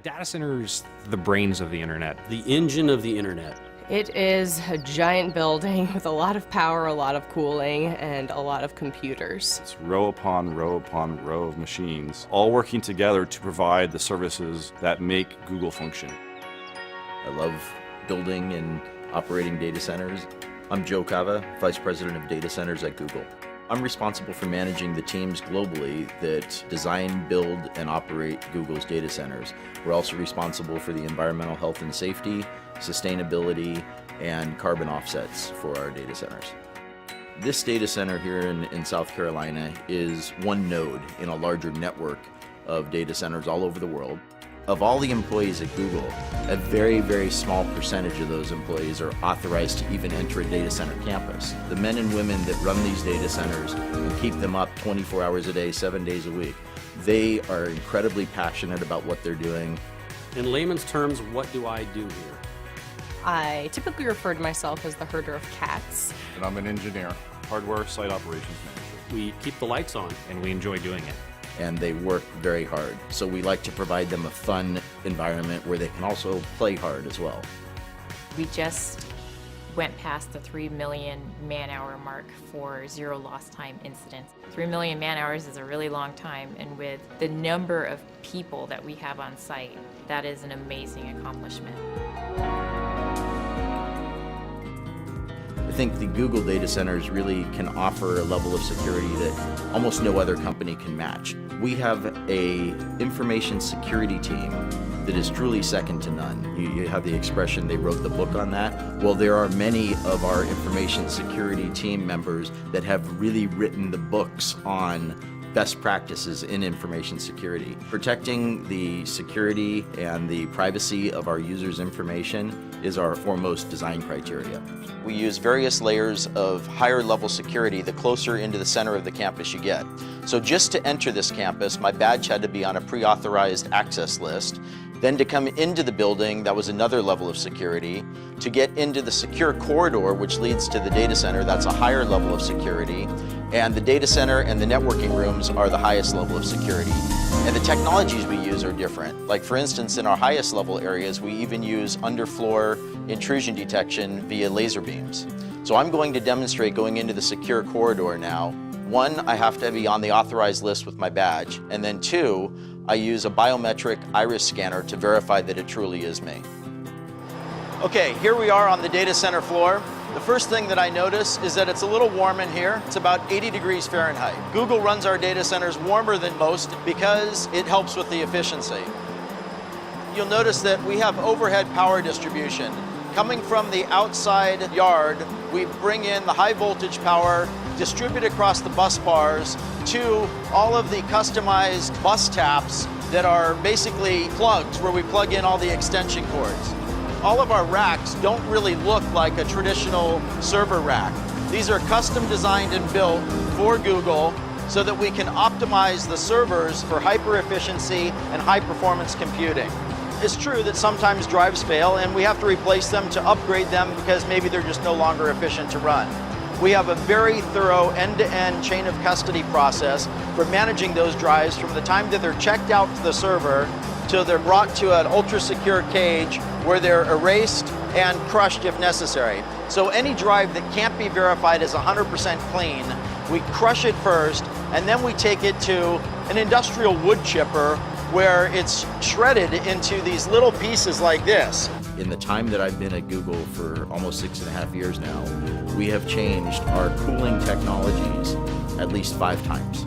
A data center's the brains of the internet. The engine of the internet. It is a giant building with a lot of power, a lot of cooling, and a lot of computers. It's row upon row upon row of machines, all working together to provide the services that make Google function. I love building and operating data centers. I'm Joe Cava, Vice President of Data Centers at Google. I'm responsible for managing the teams globally that design, build, and operate Google's data centers. We're also responsible for the environmental health and safety, sustainability, and carbon offsets for our data centers. This data center here in South Carolina is one node in a larger network of data centers all over the world. Of all the employees at Google, a very, very small percentage of those employees are authorized to even enter a data center campus. The men and women that run these data centers and keep them up 24 hours a day, 7 days a week, they are incredibly passionate about what they're doing. In layman's terms, what do I do here? I typically refer to myself as the herder of cats. And I'm an engineer, hardware site operations manager. We keep the lights on. And we enjoy doing it. And they work very hard. So we like to provide them a fun environment where they can also play hard as well. We just went past the 3 million man-hour mark for zero lost time incidents. 3 million man-hours is a really long time, and with the number of people that we have on site, that is an amazing accomplishment. I think the Google data centers really can offer a level of security that almost no other company can match. We have an information security team that is truly second to none. You have the expression, they wrote the book on that. Well, there are many of our information security team members that have really written the books on best practices in information security. Protecting the security and the privacy of our users' information is our foremost design criteria. We use various layers of higher level security the closer into the center of the campus you get. So just to enter this campus, my badge had to be on a pre-authorized access list. Then to come into the building, that was another level of security. To get into the secure corridor, which leads to the data center, that's a higher level of security. And the data center and the networking rooms are the highest level of security. And the technologies we use are different. Like for instance, in our highest level areas, we even use underfloor intrusion detection via laser beams. So I'm going to demonstrate going into the secure corridor now. One, I have to be on the authorized list with my badge. And then two, I use a biometric iris scanner to verify that it truly is me. Okay, here we are on the data center floor. The first thing that I notice is that it's a little warm in here. It's about 80 degrees Fahrenheit. Google runs our data centers warmer than most because it helps with the efficiency. You'll notice that we have overhead power distribution. Coming from the outside yard, we bring in the high voltage power, distribute across the bus bars to all of the customized bus taps that are basically plugs where we plug in all the extension cords. All of our racks don't really look like a traditional server rack. These are custom designed and built for Google so that we can optimize the servers for hyper efficiency and high performance computing. It's true that sometimes drives fail and we have to replace them to upgrade them because maybe they're just no longer efficient to run. We have a very thorough end-to-end chain of custody process for managing those drives from the time that they're checked out to the server till they're brought to an ultra-secure cage where they're erased and crushed if necessary. So any drive that can't be verified as 100% clean, we crush it first and then we take it to an industrial wood chipper where it's shredded into these little pieces like this. In the time that I've been at Google for almost 6.5 years now, we have changed our cooling technologies at least 5 times.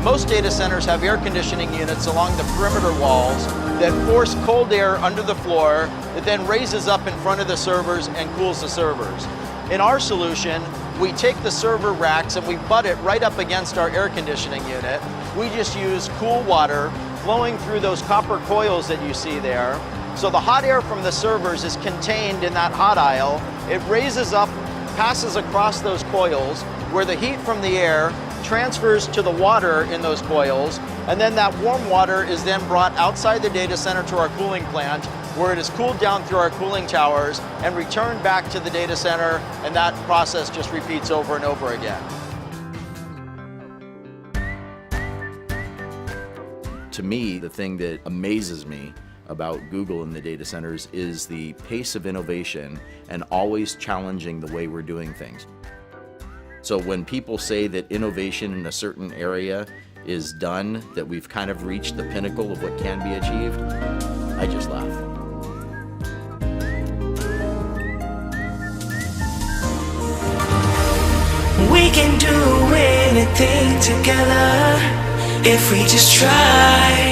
Most data centers have air conditioning units along the perimeter walls that force cold air under the floor that then raises up in front of the servers and cools the servers. In our solution, we take the server racks and we butt it right up against our air conditioning unit. We just use cool water flowing through those copper coils that you see there. So the hot air from the servers is contained in that hot aisle. It raises up, passes across those coils, where the heat from the air transfers to the water in those coils, and then that warm water is then brought outside the data center to our cooling plant, where it is cooled down through our cooling towers and returned back to the data center, and that process just repeats over and over again. To me, the thing that amazes me about Google in the data centers is the pace of innovation and always challenging the way we're doing things. So when people say that innovation in a certain area is done, that we've kind of reached the pinnacle of what can be achieved, I just laugh. We can do anything together if we just try.